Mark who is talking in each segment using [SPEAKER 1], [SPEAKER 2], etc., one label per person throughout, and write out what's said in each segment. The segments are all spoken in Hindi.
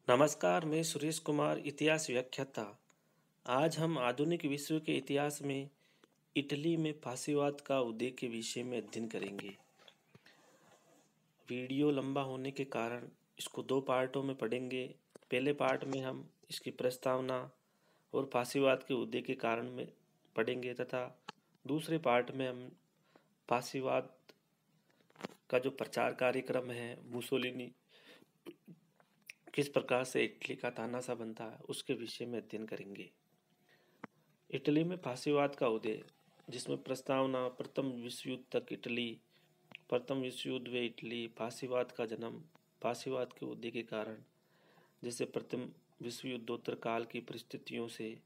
[SPEAKER 1] नमस्कार, मैं सुरेश कुमार, इतिहास व्याख्याता। आज हम आधुनिक विश्व के इतिहास में इटली में फासीवाद का उदय के विषय में अध्ययन करेंगे। वीडियो लंबा होने के कारण इसको दो पार्टों में पढ़ेंगे। पहले पार्ट में हम इसकी प्रस्तावना और फासीवाद के उदय के कारण में पढ़ेंगे तथा दूसरे पार्ट में हम फासीवाद का जो प्रचार कार्यक्रम है, मुसोलिनी किस प्रकार से इटली का तानाशाह बनता है, उसके विषय में अध्ययन करेंगे। इटली में फासीवाद का उदय, जिसमें प्रस्तावना प्रथम विश्व युद्ध तक इटली, प्रथम विश्व युद्ध व इटली, फासीवाद का जन्म, फासीवाद के उदय के कारण, जैसे प्रथम विश्व युद्धोत्तर काल की परिस्थितियों से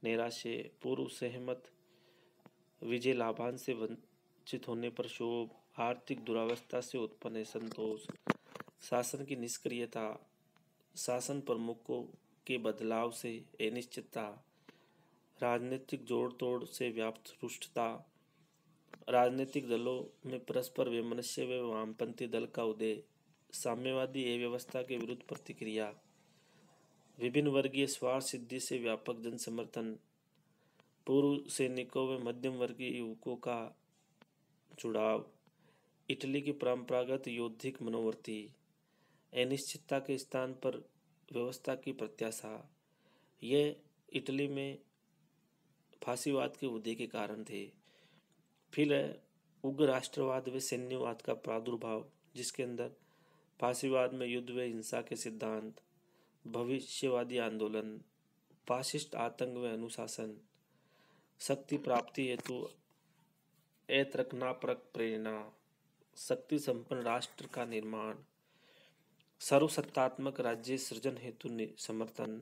[SPEAKER 1] नैराश्य, पूर्व सहमत विजय लाभांश से वंचित होने पर क्षोभ, आर्थिक दुरावस्था से उत्पन्न संतोष, शासन की निष्क्रियता, शासन प्रमुखों के बदलाव से अनिश्चितता, राजनीतिक जोड़ तोड़ से व्याप्त रुष्टता, राजनीतिक दलों में परस्पर वैमनस्य व वामपंथी दल का उदय, साम्यवादी अव्यवस्था के विरुद्ध प्रतिक्रिया, विभिन्न वर्गीय स्वार्थ सिद्धि से व्यापक जन समर्थन, पूर्व सैनिकों व मध्यम वर्गीय युवकों का जुड़ाव, इटली की परंपरागत यौद्धिक मनोवृत्ति, अनिश्चितता के स्थान पर व्यवस्था की प्रत्याशा, यह इटली में फासीवाद के उदय के कारण थे। फिर उग्र राष्ट्रवाद व सैन्यवाद का प्रादुर्भाव, जिसके अंदर फासीवाद में युद्ध व हिंसा के सिद्धांत, भविष्यवादी आंदोलन, फासिस्ट आतंक व अनुशासन, शक्ति प्राप्ति हेतु अतर्कनापरक प्रेरणा, शक्ति संपन्न राष्ट्र का निर्माण, सर्वसत्तात्मक राज्य सृजन हेतु समर्थन,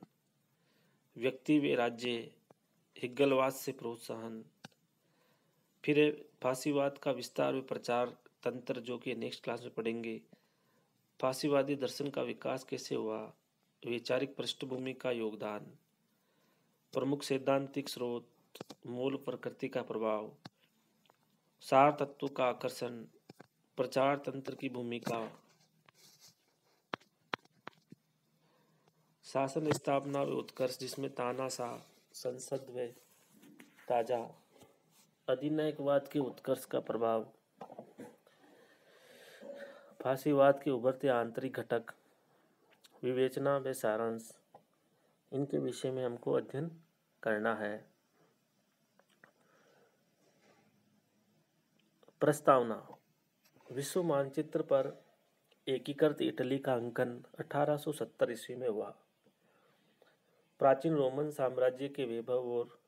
[SPEAKER 1] व्यक्ति व राज्य हिग्गलवाद से प्रोत्साहन। फिर फासीवाद का विस्तार व प्रचार तंत्र, जो कि नेक्स्ट क्लास में पढ़ेंगे। फासीवादी दर्शन का विकास कैसे हुआ, वैचारिक पृष्ठभूमि का योगदान, प्रमुख सैद्धांतिक स्रोत, मूल प्रकृति का प्रभाव, सार तत्व का आकर्षण, प्रचार तंत्र की भूमिका, शासन स्थापना व उत्कर्ष, जिसमें तानाशाह, संसद व ताजा अधिनायकवाद के उत्कर्ष का प्रभाव, फासीवाद के उभरते आंतरिक घटक, विवेचना व सारांश, इनके विषय में हमको अध्ययन करना है। प्रस्तावना। विश्व मानचित्र पर एकीकृत इटली का अंकन 1870 ईस्वी में हुआ। प्राचीन रोमन साम्राज्य के वैभव और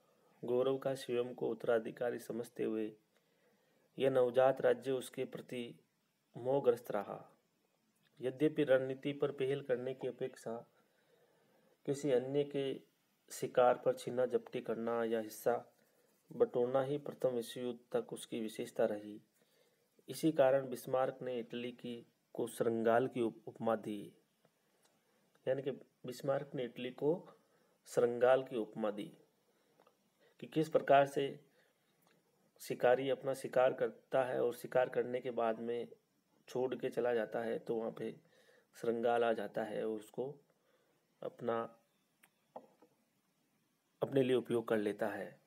[SPEAKER 1] गौरव का स्वयं को उत्तराधिकारी समझते हुए यह नवजात राज्य उसके प्रति मोहग्रस्त रहा। यद्यपि रणनीति पर पहल करने की अपेक्षा किसी अन्य के शिकार पर छीना झपटी करना या हिस्सा बटोरना ही प्रथम विश्व युद्ध तक उसकी विशेषता रही। इसी कारण बिस्मार्क ने इटली को श्रृंगाल की उपमा दी, यानी कि बिस्मार्क ने इटली को श्रृंगाल की उपमा दी कि किस प्रकार से शिकारी अपना शिकार करता है और शिकार करने के बाद में छोड़ के चला जाता है, तो वहाँ पे श्रृंगाल आ जाता है और उसको अपने लिए उपयोग कर लेता है।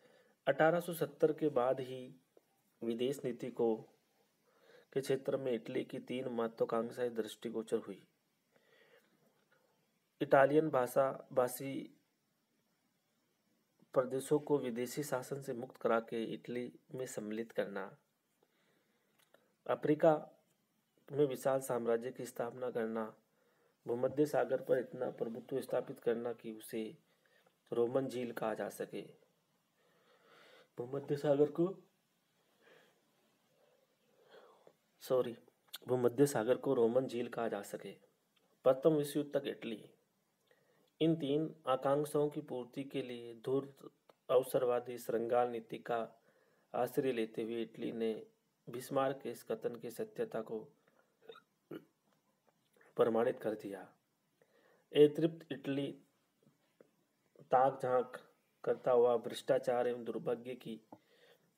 [SPEAKER 1] 1870 के बाद ही विदेश नीति के क्षेत्र में इटली की 3 महत्वाकांक्षाएं दृष्टिगोचर हुई। इटालियन भाषी प्रदेशों को विदेशी शासन से मुक्त करा के इटली में सम्मिलित करना, अफ्रीका में विशाल साम्राज्य की स्थापना करना, भूमध्य सागर पर इतना प्रभुत्व स्थापित करना कि उसे रोमन झील कहा जा सके। भूमध्य सागर को रोमन झील कहा जा सके। प्रथम विश्व युद्ध तक इटली। इन 3 आकांक्षाओं की पूर्ति के लिए धूर्त अवसरवादी श्रृंगाल नीति का आश्रय लेते हुए इटली ने बिस्मार्क के इस कथन की सत्यता को प्रमाणित कर दिया। अतृप्त इटली ताक झांक करता हुआ भ्रष्टाचार एवं दुर्भाग्य की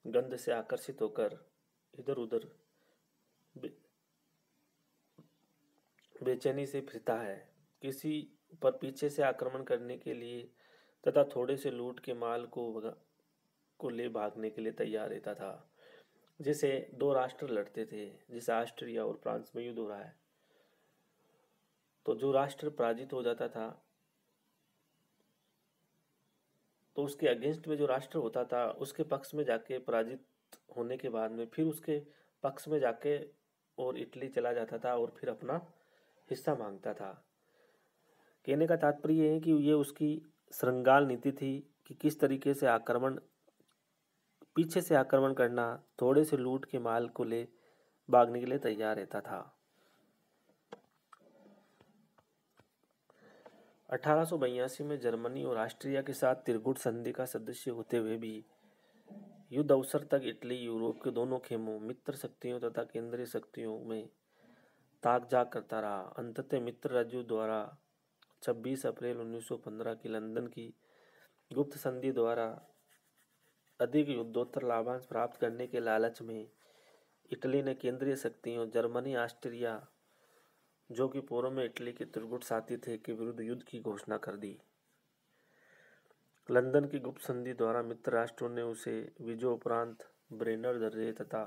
[SPEAKER 1] गंध से आकर्षित होकर इधर उधर बेचैनी से फिरता है। किसी पर पीछे से आक्रमण करने के लिए तथा थोड़े से लूट के माल को ले भागने के लिए तैयार रहता था। जैसे दो राष्ट्र लड़ते थे, जैसे ऑस्ट्रिया और फ्रांस में युद्ध हो रहा है, तो जो राष्ट्र पराजित हो जाता था तो उसके अगेंस्ट में जो राष्ट्र होता था उसके पक्ष में जाके पराजित होने के बाद में फिर उसके पक्ष में जाके और इटली चला जाता था और फिर अपना हिस्सा मांगता था। कहने का तात्पर्य है कि ये उसकी श्रृंगार नीति थी कि किस तरीके से आक्रमण, पीछे से आक्रमण करना, थोड़े से लूट के माल को ले भागने के लिए तैयार रहता था। 1882 में जर्मनी और ऑस्ट्रिया के साथ त्रिगुट संधि का सदस्य होते हुए भी युद्ध अवसर तक इटली यूरोप के दोनों खेमों, मित्र शक्तियों तथा केंद्रीय शक्तियों में ताक झाक करता रहा। अंततः मित्र राज्यों द्वारा 26 अप्रैल 1915 की लंदन की गुप्त संधि द्वारा अधिक युद्धोत्तर लाभांश प्राप्त करने के लालच में इटली ने केंद्रीय शक्तियों जर्मनी, ऑस्ट्रिया, जो कि पूर्व में इटली के त्रिगुट साथी थे, के विरुद्ध युद्ध की घोषणा कर दी। लंदन की गुप्त संधि द्वारा मित्र राष्ट्रों ने उसे विजय उपरांत ब्रेनर दर्रे तथा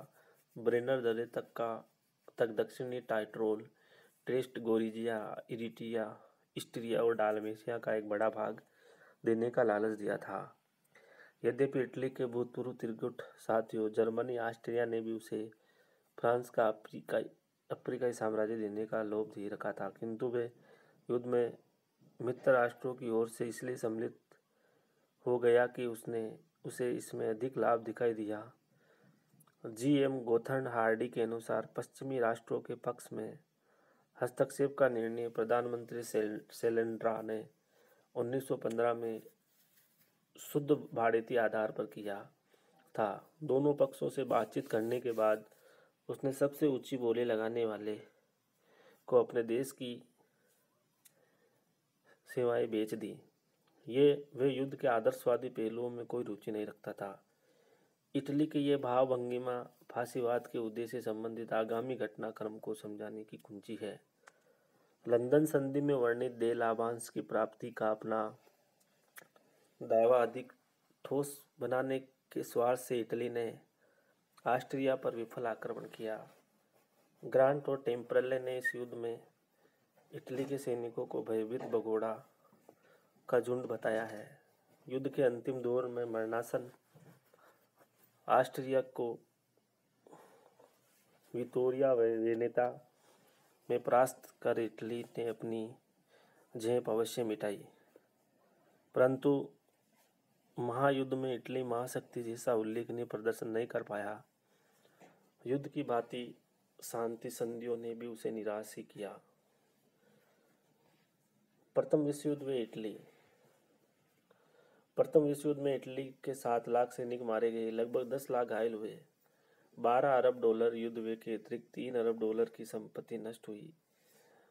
[SPEAKER 1] ब्रेनर दर्रे तक दक्षिणी टाइट्रोल, ट्रेस्ट, गोरिजिया, इरिटिया, इस्ट्रिया और डालमेशिया का एक बड़ा भाग देने का लालच दिया था। यद्यपि इटली के भूतपूर्व त्रिगुट साथियों जर्मनी, ऑस्ट्रिया ने भी उसे फ्रांस का अफ्रीकाई साम्राज्य देने का लोभ दे रखा था, किंतु वे युद्ध में मित्र राष्ट्रों की ओर से इसलिए सम्मिलित हो गया कि उसे इसमें अधिक लाभ दिखाई दिया। जी.एम. गोथर्न हार्डी के अनुसार पश्चिमी राष्ट्रों के पक्ष में हस्तक्षेप का निर्णय प्रधानमंत्री सेलेंड्रा ने 1915 में शुद्ध भाड़ेती आधार पर किया था। दोनों पक्षों से बातचीत करने के बाद उसने सबसे ऊंची बोली लगाने वाले को अपने देश की सेवाएं बेच दी। वे युद्ध के आदर्शवादी पहलुओं में कोई रुचि नहीं रखता था। इटली की यह भाव भंगिमा फासीवाद के उद्देश्य से संबंधित आगामी घटनाक्रम को समझाने की कुंजी है। लंदन संधि में वर्णित देय लाभांश की प्राप्ति का अपना दावा अधिक ठोस बनाने के स्वार्थ से इटली ने ऑस्ट्रिया पर विफल आक्रमण किया। ग्रांट और टेम्परले ने इस युद्ध में इटली के सैनिकों को भयभीत भगोड़ा का झुंड बताया है। युद्ध के अंतिम दौर में मरणासन ऑस्ट्रिया को विक्टोरिया वेनेटा में परास्त कर इटली ने अपनी झेप अवश्य मिटाई, परंतु महायुद्ध में इटली महाशक्ति जैसा उल्लेखनीय प्रदर्शन नहीं कर पाया। युद्ध की भांति शांति संधियों ने भी उसे निराश ही किया। प्रथम विश्व युद्ध में इटली के 7 लाख सैनिक मारे गए, लगभग 10 लाख घायल हुए, 12 अरब डॉलर युद्ध व्यय के अतिरिक्त 3 अरब डॉलर की संपत्ति नष्ट हुई।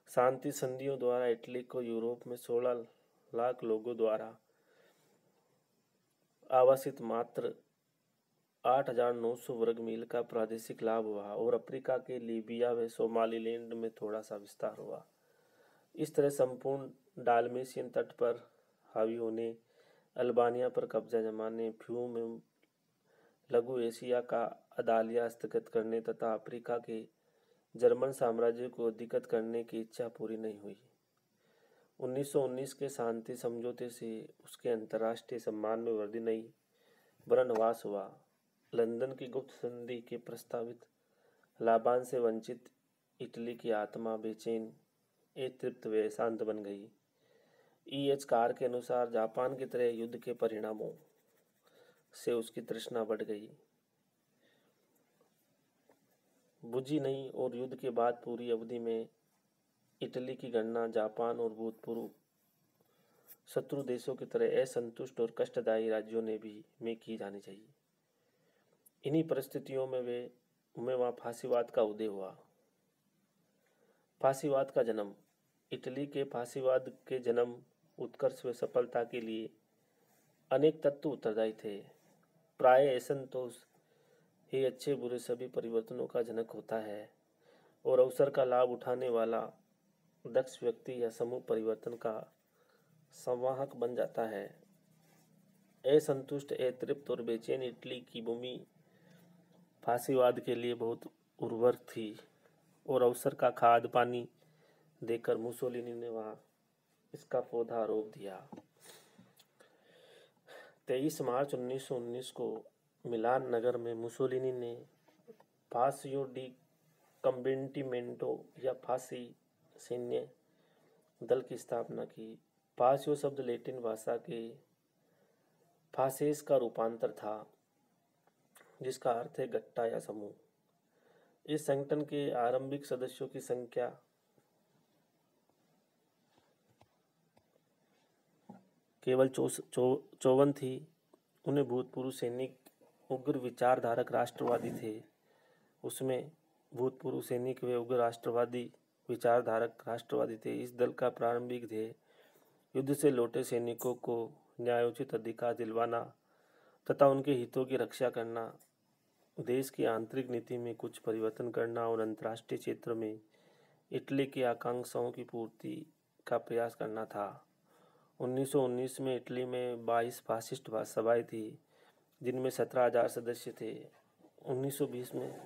[SPEAKER 1] शांति संधियों द्वारा इटली को यूरोप में 16 लाख लोगों द्वारा आवासित मात्र 8,900 वर्ग मील का प्रादेशिक लाभ हुआ और अफ्रीका के लीबिया व सोमालीलैंड में थोड़ा सा विस्तार हुआ। इस तरह संपूर्ण डालमेशियन तट पर हावी होने, अल्बानिया पर कब्जा जमाने, फ्यूम एवं लघु एशिया का अदालिया स्थगित करने तथा अफ्रीका के जर्मन साम्राज्य को अधिकृत करने की इच्छा पूरी नहीं हुई। 1919 के शांति समझौते से उसके अंतर्राष्ट्रीय सम्मान में वृद्धि नहीं वरन ह्रास हुआ। लंदन की गुप्त संधि के प्रस्तावित लाभांश से वंचित इटली की आत्मा बेचैन, अतृप्त व शांत बन गई। E.H. कार के अनुसार जापान की तरह युद्ध के परिणामों से उसकी तृष्णा बढ़ गई, बुझी नहीं, और युद्ध के बाद पूरी अवधि में इटली की गणना जापान और भूतपूर्व शत्रु देशों की तरह असंतुष्ट और कष्टदायी राज्यों में की जानी चाहिए। इन्हीं परिस्थितियों में वहाँ फासीवाद का उदय हुआ। फासीवाद का जन्म। इटली के फासीवाद के जन्म, उत्कर्ष व सफलता के लिए अनेक तत्व उत्तरदायी थे। प्राय असंतोष ही अच्छे बुरे सभी परिवर्तनों का जनक होता है और अवसर का लाभ उठाने वाला दक्ष व्यक्ति या समूह परिवर्तन का संवाहक बन जाता है। असंतुष्ट, अतृप्त और बेचैन इटली की भूमि फासीवाद के लिए बहुत उर्वर थी और अवसर का खाद पानी देकर मुसोलिनी ने वहां इसका पौधा रोप दिया। 23 मार्च 1919 को मिलान नगर में मुसोलिनी ने फासियो डी कम्बेंटिमेंटो या फांसी सैन्य दल की स्थापना की। फासियो शब्द लैटिन भाषा के फासेस का रूपांतर था, जिसका अर्थ है गट्टा या समूह। इस संगठन के आरंभिक सदस्यों की संख्या केवल 54 थी। उन्हें भूतपूर्व सैनिक उग्र विचारधारक राष्ट्रवादी थे। उसमें भूतपूर्व सैनिक व उग्र राष्ट्रवादी विचारधारक राष्ट्रवादी थे। इस दल का प्रारंभिक ध्येय युद्ध से लौटे सैनिकों को न्यायोचित अधिकार दिलवाना तथा उनके हितों की रक्षा करना, देश की आंतरिक नीति में कुछ परिवर्तन करना और अंतर्राष्ट्रीय क्षेत्र में इटली की आकांक्षाओं की पूर्ति का प्रयास करना था। 1919 में इटली में 22 फासिस्ट सभाएं थी, जिनमें 17,000 सदस्य थे। 1920 में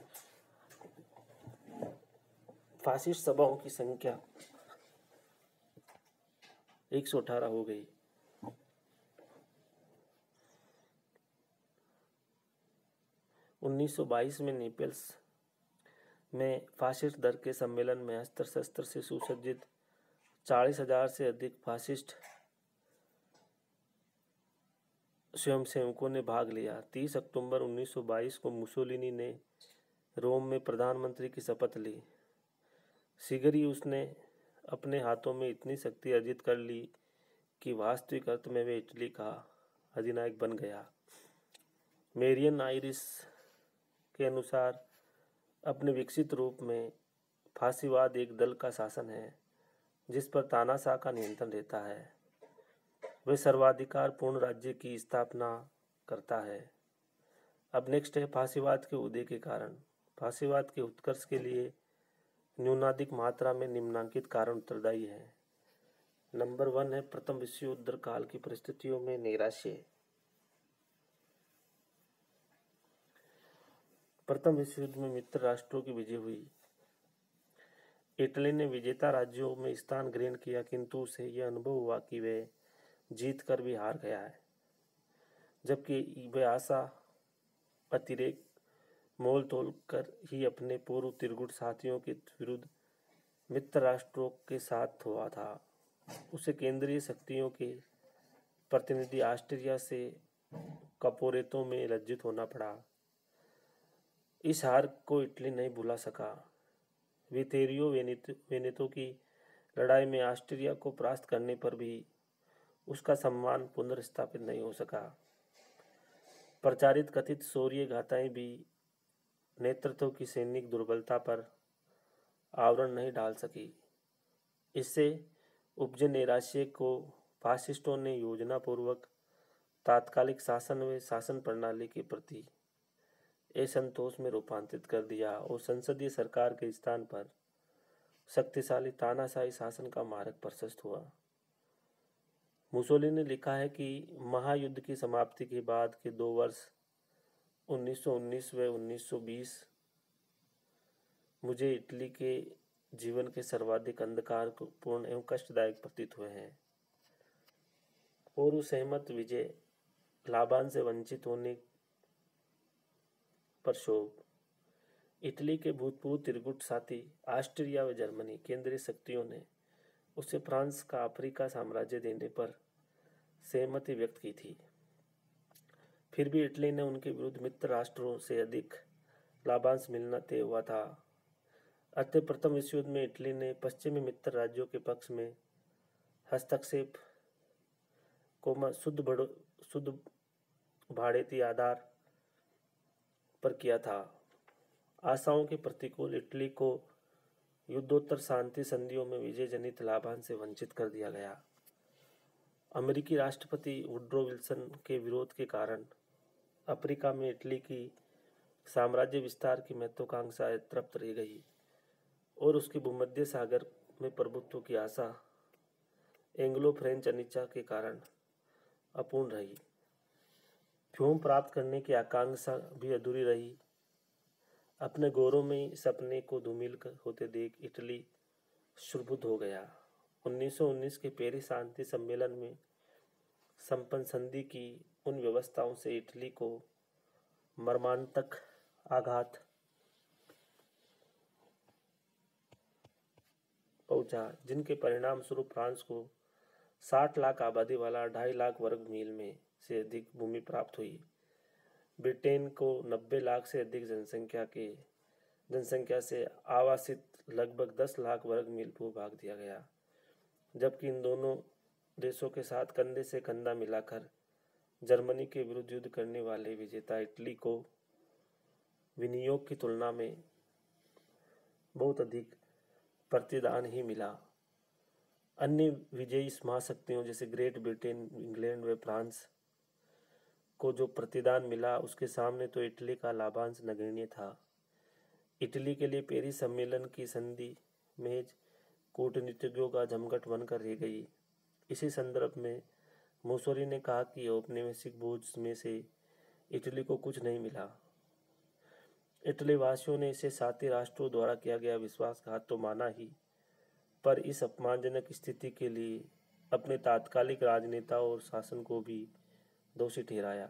[SPEAKER 1] फासिस्ट सभाओं की संख्या 118 हो गई। 1922 में नेपल्स में फासिस्ट दल के सम्मेलन में अस्त्र शस्त्र से सुसज्जित 40,000 से अधिक फासिस्ट स्वयंसेवकों ने भाग लिया। 30 अक्टूबर 1922 को मुसोलिनी ने रोम में प्रधानमंत्री की शपथ ली। शीघ्र ही उसने अपने हाथों में इतनी शक्ति अर्जित कर ली कि वास्तविक अर्थ में वे इटली का अधिनायक बन गया। मेरियन आइरिस के अनुसार अपने विकसित रूप में फासीवाद एक दल का शासन है जिस पर तानाशाह का नियंत्रण रहता है। वह सर्वाधिकार पूर्ण राज्य की स्थापना करता है। अब नेक्स्ट है फासीवाद के उदय के कारण। फासीवाद के उत्कर्ष के लिए न्यूनाधिक मात्रा में निम्नांकित कारण उत्तरदायी है। नंबर 1 है प्रथम विश्व युद्ध काल की परिस्थितियों में नैराश्य। प्रथम विश्व युद्ध में मित्र राष्ट्रों की विजय हुई। इटली ने विजेता राज्यों में स्थान ग्रहण किया, किंतु उसे यह अनुभव हुआ कि वह जीत कर भी हार गया है, जबकि वह आशा अतिरेक मोल तोल कर ही अपने पूर्व त्रिगुट साथियों के विरुद्ध मित्र राष्ट्रों के साथ हुआ था। उसे केंद्रीय शक्तियों के प्रतिनिधि ऑस्ट्रिया से कपोरेतो में लज्जित होना पड़ा। इस हार को इटली नहीं भुला सका। वितेरियो वेनेतो की लड़ाई में ऑस्ट्रिया को परास्त करने पर भी उसका सम्मान पुनर्स्थापित नहीं हो सका। प्रचारित कथित शौर्य गाथाएं भी नेतृत्व की सैनिक दुर्बलता पर आवरण नहीं डाल सकी। इससे उपजे नैराश्य को फासिस्टों ने योजनापूर्वक तात्कालिक शासन व शासन प्रणाली के प्रति असंतोष में रूपांतरित कर दिया और संसदीय सरकार के स्थान पर शक्तिशाली तानाशाही शासन का मार्ग प्रशस्त हुआ। मुसोलिनी ने लिखा है कि महायुद्ध की समाप्ति के बाद के 2 वर्ष 1919 व 1920 मुझे इटली के जीवन के सर्वाधिक अंधकारपूर्ण एवं कष्टदायक प्रतीत हुए हैं। पूर्व सहमत विजय, लाभांश से वंचित होने पर शोक। इटली के भूतपूर्व त्रिगुट साथी ऑस्ट्रिया व जर्मनी केंद्रीय शक्तियों ने उसे फ्रांस का अफ्रीका साम्राज्य देने पर सहमति व्यक्त की थी। फिर भी इटली ने उनके विरुद्ध मित्र राष्ट्रों से अधिक लाभांश मिलना तय हुआ था। अतः प्रथम विश्व युद्ध में इटली ने पश्चिमी मित्र राज्यों के पक्ष में हस्तक्षेप को शुद्ध भाड़ेती आधार पर किया था। आशाओं के प्रतिकूल इटली को युद्धोत्तर शांति संधियों में विजय जनित लाभांश से वंचित कर दिया गया। अमेरिकी राष्ट्रपति वुड्रो विल्सन के विरोध के कारण अफ्रीका में इटली की साम्राज्य विस्तार की महत्वाकांक्षा तृप्त रह गई और उसकी भूमध्य सागर में प्रभुत्व की आशा एंग्लो फ्रेंच अनिच्छा के कारण अपूर्ण रही। फ्यूम प्राप्त करने की आकांक्षा भी अधूरी रही। अपने गौरवमयी सपने को धूमिल होते देख इटली शुरबुद्ध हो गया। 1919 के पेरिस शांति सम्मेलन में संपन्न संधि की उन व्यवस्थाओं से इटली को मर्मांतक आघात पहुंचा, जिनके परिणाम स्वरूप फ्रांस को 60 लाख आबादी वाला 2.5 लाख वर्ग मील में से अधिक भूमि प्राप्त हुई। ब्रिटेन को 90 लाख से अधिक जनसंख्या से आवासित लगभग 10 लाख वर्ग मील भूभाग दिया गया, जबकि इन दोनों देशों के साथ कंधे से कंधा मिलाकर जर्मनी के विरुद्ध युद्ध करने वाले विजेता इटली को विनियोग की तुलना में बहुत अधिक प्रतिदान ही मिला। अन्य विजयी महाशक्तियों जैसे ग्रेट ब्रिटेन, इंग्लैंड व फ्रांस को जो प्रतिदान मिला, उसके सामने तो इटली का लाभांश नगण्य था। इटली के लिए पेरिस सम्मेलन की संधि महज कूटनीतिज्ञों का जमघट बनकर रह गई। इसी संदर्भ में मुसोलिनी ने कहा कि औपनिवेशिक बोझ में से इटली को कुछ नहीं मिला। इटली वासियों ने इसे साथी राष्ट्रों द्वारा किया गया विश्वासघात तो माना ही, पर इस अपमानजनक स्थिति के लिए अपने तात्कालिक राजनेता और शासन को भी दोषी ठहराया।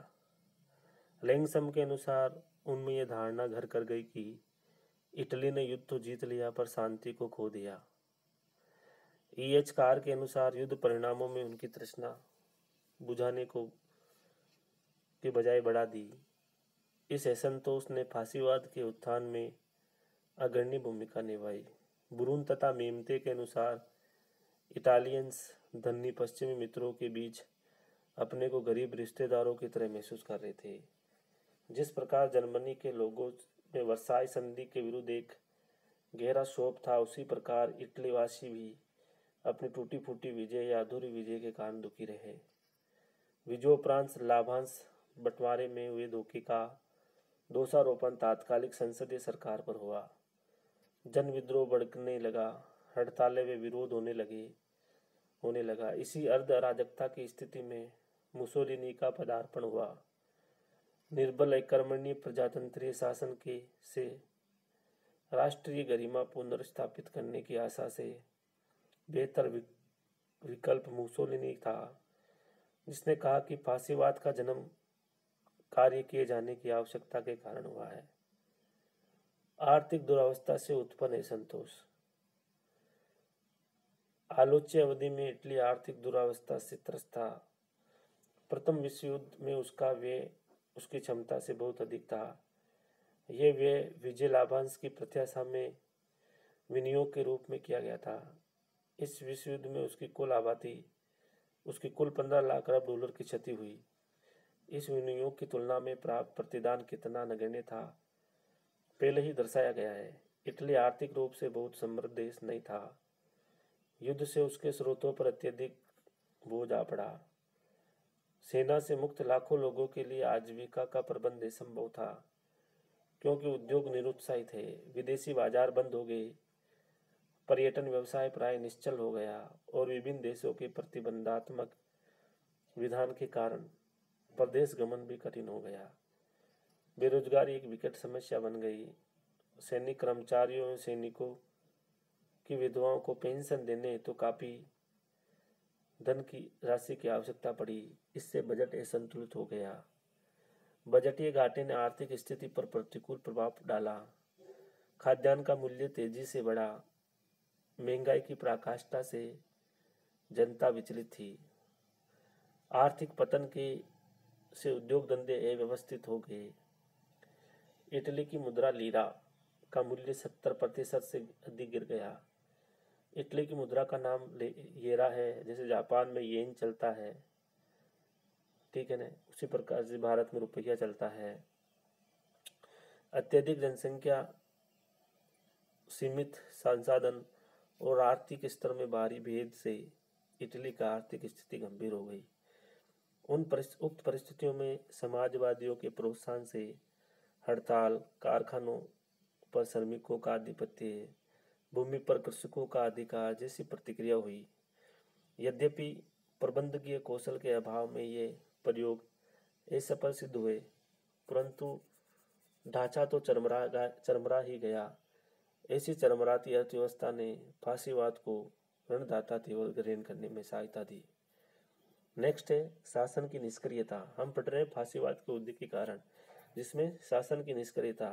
[SPEAKER 1] लैंगसम के अनुसार उनमें यह धारणा घर कर गई कि इटली ने युद्ध तो जीत लिया पर शांति को खो दिया। E.H. कार के अनुसार युद्ध परिणामों में उनकी तृष्णा बुझाने को के बजाय बढ़ा दी। इस असंतोष ने फांसीवाद के उत्थान में अग्रणी भूमिका निभाई। बुरून तथा मेमते के अनुसार इटालियंस धनी पश्चिमी मित्रों के बीच अपने को गरीब रिश्तेदारों की तरह महसूस कर रहे थे। जिस प्रकार जर्मनी के लोगों में वर्साई संधि के विरुद्ध एक गहरा शोक था, उसी प्रकार इटली वासी भी अपनी टूटी फूटी विजय या अधूरी विजय के कारण दुखी रहे। विजयोपरांत लाभांश बंटवारे में हुए धोखे का दोषारोपण तात्कालिक संसदीय सरकार पर हुआ। जन विद्रोह भड़कने लगा, हड़तालें व विरोध होने लगा। इसी अर्ध अराजकता की स्थिति में मुसोलिनी का पदार्पण हुआ। निर्बल अकर्मण्य प्रजातंत्रीय शासन के से राष्ट्रीय गरिमा पुनर्स्थापित करने की आशा से बेहतर विकल्प मुसोलिनी था, जिसने कहा कि फांसीवाद का जन्म कार्य किए जाने की आवश्यकता के कारण हुआ है। आर्थिक दुरावस्था से उत्पन्न असंतोष। आलोच्य अवधि में इटली आर्थिक दुरावस्था से त्रस्त था। प्रथम विश्व युद्ध में उसका व्यय उसकी क्षमता से बहुत अधिक था। यह व्यय विजय लाभांश की प्रत्याशा में विनियोग के रूप में किया गया था। इस विश्व युद्ध में उसकी कुल 15 लाख अरब डॉलर की क्षति हुई। इस विनियोग की तुलना में प्राप्त प्रतिदान कितना नगण्य था, पहले ही दर्शाया गया है। इटली आर्थिक रूप से बहुत समृद्ध देश नहीं था। युद्ध से उसके स्रोतों पर अत्यधिक बोझ आ पड़ा। सेना से मुक्त लाखों लोगों के लिए आजीविका का प्रबंध असंभव था, क्योंकि उद्योग निरुत्साही थे। विदेशी बाजार बंद हो गए, पर्यटन व्यवसाय प्राय निश्चल हो गया और विभिन्न देशों के प्रतिबंधात्मक विधान के कारण प्रदेश गमन भी कठिन हो गया। बेरोजगारी एक विकट समस्या बन गई। सैनिक कर्मचारियों और सैनिकों की विधवाओं को पेंशन देने तो काफी धन की राशि की आवश्यकता पड़ी। इससे बजट असंतुलित हो गया। बजटीय घाटे ने आर्थिक स्थिति पर प्रतिकूल प्रभाव डाला। खाद्यान्न का मूल्य तेजी से बढ़ा। महंगाई की पराकाष्ठा से जनता विचलित थी। आर्थिक पतन से उद्योग धंधे अव्यवस्थित हो गए। इटली की मुद्रा लीरा का मूल्य 70% से अधिक गिर गया। इटली की मुद्रा का नाम येरा है, जैसे जापान में येन चलता है, ठीक है ना, उसी प्रकार से भारत में रुपया चलता है। अत्यधिक जनसंख्या, सीमित संसाधन और आर्थिक स्तर में भारी भेद से इटली का आर्थिक स्थिति गंभीर हो गई। उक्त परिस्थितियों में समाजवादियों के प्रोत्साहन से हड़ताल, कारखानों पर श्रमिकों का आधिपत्य, भूमि पर कृषकों का अधिकार जैसी प्रतिक्रिया हुई। यद्यपि प्रबंधकीय कौशल के अभाव में ये प्रयोग असफल सिद्ध हुए, परंतु ढांचा तो चरमरा ही गया। ऐसी चरमराती अर्थव्यवस्था ने फांसीवाद को ऋणदाता केवल ग्रहण करने में सहायता दी। नेक्स्ट है शासन की निष्क्रियता। हम पढ़ रहे हैं फांसीवाद के उद्देश्य के कारण, जिसमें शासन की निष्क्रियता।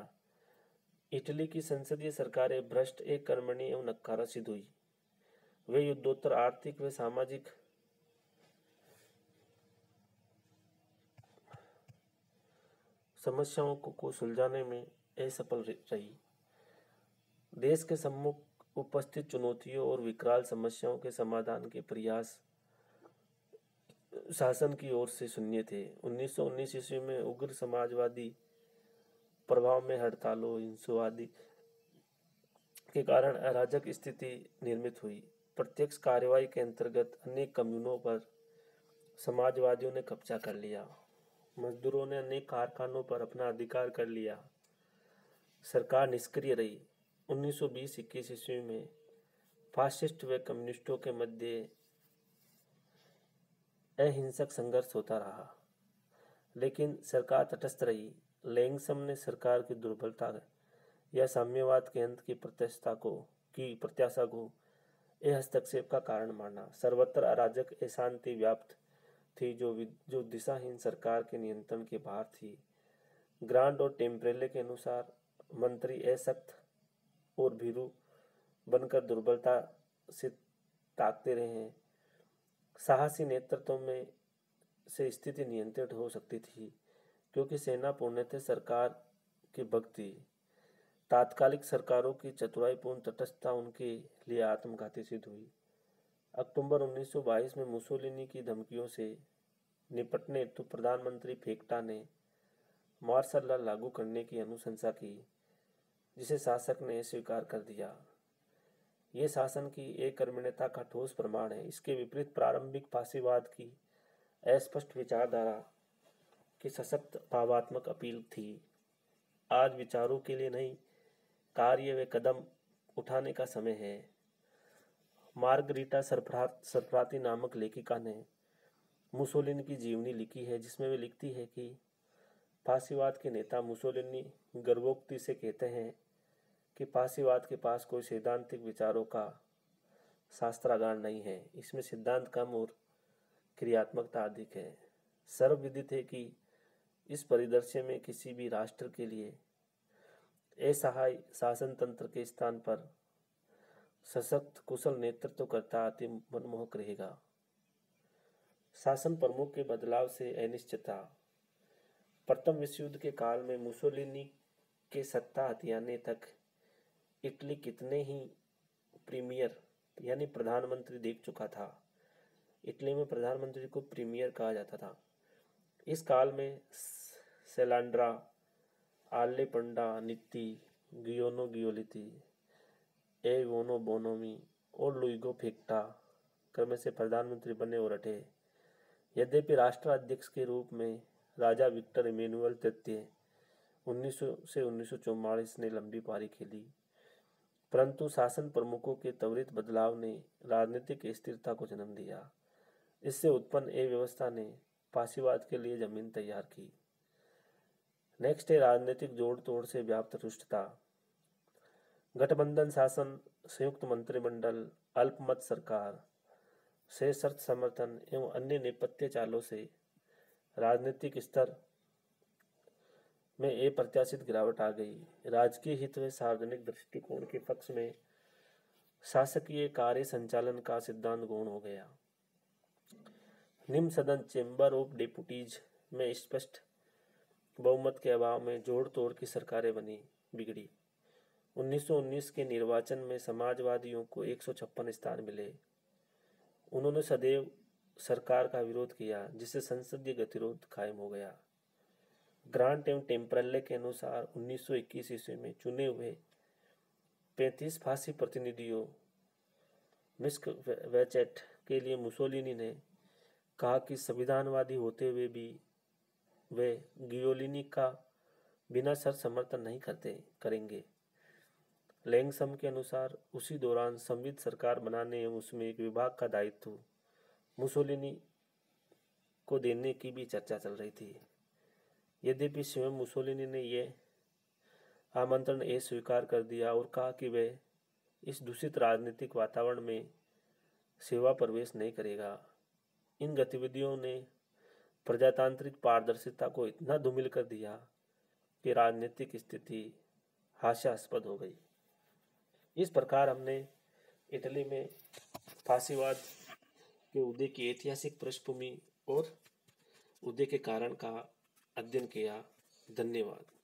[SPEAKER 1] इटली की संसदीय सरकारें भ्रष्ट, एक कर्मणी एवं नक्कारा सिद्ध हुई। वे युद्धोत्तर आर्थिक व सामाजिक समस्याओं को सुलझाने में असफल रही। देश के सम्मुख उपस्थित चुनौतियों और विकराल समस्याओं के समाधान के प्रयास शासन की ओर से शून्य थे। 1919 ईस्वी में उग्र समाजवादी प्रभाव में हड़तालों, हिंसावादी के कारण अराजक स्थिति निर्मित हुई। प्रत्यक्ष कार्रवाई के अंतर्गत अनेक कम्यूनों पर समाजवादियों ने कब्जा कर लिया। मजदूरों ने अनेक कारखानों पर अपना अधिकार कर लिया। सरकार निष्क्रिय रही। 1920-21 ईस्वी में फासिस्ट व कम्युनिस्टों के मध्य अहिंसक संघर्ष होता रहा, लेकिन सरकार तटस्थ रही। लैंगसम ने सरकार की दुर्बलता या साम्यवाद के अंत की प्रत्याशा को हस्तक्षेप का कारण माना। सर्वत्र अराजक अशांति व्याप्त थी जो दिशाहीन सरकार के नियंत्रण के बाहर थी। ग्रांड और टेम्परेले के अनुसार मंत्री अशक्त और भीरू बनकर दुर्बलता से ताकते रहे हैं। साहसी नेतृत्व में से स्थिति नियंत्रित हो सकती थी, क्योंकि सेना पूर्णतः सरकार की भक्त थी। तात्कालिक सरकारों की चतुराईपूर्ण तटस्थता उनके लिए आत्मघाती सिद्ध हुई। अक्टूबर 1922 में मुसोलिनी की धमकियों से निपटने हेतु प्रधानमंत्री फेक्टा ने मार्शल लॉ लागू करने की अनुशंसा की, जिसे शासक ने स्वीकार कर दिया। ये शासन की एककर्मण्यता का ठोस प्रमाण है। इसके विपरीत प्रारंभिक फांसीवाद की अस्पष्ट विचारधारा की सशक्त भावात्मक अपील थी। आज विचारों के लिए नहीं, कार्य व कदम उठाने का समय है। मार्गरीटा सरफराती नामक लेखिका ने मुसोलिनी की जीवनी लिखी है, जिसमें वे लिखती है कि फांसीवाद के नेता मुसोलिनी गर्वोक्ति से कहते हैं कि फांसीवाद के पास कोई सैद्धांतिक विचारों का शास्त्रागार नहीं है। इसमें सिद्धांत कम और क्रियात्मकता अधिक है। सर्वविदित है कि इस परिदृश्य में किसी भी राष्ट्र के लिए असहाय शासन तंत्र के स्थान पर सशक्त कुशल नेतृत्वकर्ता अति मनमोहक रहेगा। शासन प्रमुख के बदलाव से अनिश्चितता। प्रथम विश्व युद्ध के काल में मुसोलिनी के सत्ता हथियाने तक इटली कितने ही प्रीमियर यानी प्रधानमंत्री देख चुका था। इटली में प्रधानमंत्री को प्रीमियर कहा जाता था। इस काल में सेलांड्रा, आल्ले पंडा नित्ती, गियोनो गियोलिती, एवोनो बोनोमी और लुइगो फेक्टा क्रम से प्रधानमंत्री बने और रटे। यद्यपि राष्ट्राध्यक्ष के रूप में राजा विक्टर इमैनुअल तृतीय 1900 से 1944 ने लंबी पारी खेली, परंतु शासन प्रमुखों के त्वरित बदलाव ने राजनीतिक स्थिरता को जन्म दिया। इससे उत्पन्न अव्यवस्था ने फांसीवाद के लिए जमीन तैयार की। नेक्स्ट है राजनीतिक जोड़ तोड़ से व्याप्त रुष्टता। गठबंधन शासन, संयुक्त मंत्रिमंडल, अल्पमत सरकार, सशर्त समर्थन एवं अन्य नेपथ्य चालों से राजनीतिक स्तर में अप्रत्याशित गिरावट आ गई। राजकीय हित व सार्वजनिक दृष्टिकोण के पक्ष में शासकीय कार्य संचालन का सिद्धांत गौण हो गया। निम्न सदन चेंबर ऑफ डेपुटीज में स्पष्ट बहुमत के अभाव में जोड़ तोड़ की सरकारें बिगड़ी। 1919 के निर्वाचन में समाजवादियों को 156 स्थान मिले। उन्होंने सदैव सरकार का विरोध किया, जिससे संसदीय गतिरोध कायम हो गया। ग्रांट एवं टेम्परेले के अनुसार 1921 ईस्वी में चुने हुए 35 फांसी प्रतिनिधियों मिस्क वेचेट के लिए मुसोलिनी ने कहा कि संविधानवादी होते हुए भी वे गियोलिनी का बिना शर्त समर्थन नहीं करेंगे। लैंगसम के अनुसार उसी दौरान संविध सरकार बनाने एवं उसमें एक विभाग का दायित्व मुसोलिनी को देने की भी चर्चा चल रही थी। यद्यपि स्वयं मुसोलिनी ने यह आमंत्रण अस्वीकार कर दिया और कहा कि वह इस दूषित राजनीतिक वातावरण में सेवा प्रवेश नहीं करेगा। इन गतिविधियों ने प्रजातांत्रिक पारदर्शिता को इतना धूमिल कर दिया कि राजनीतिक स्थिति हास्यास्पद हो गई। इस प्रकार हमने इटली में फासीवाद के उदय की ऐतिहासिक पृष्ठभूमि और उदय के कारण का अध्ययन किया। धन्यवाद।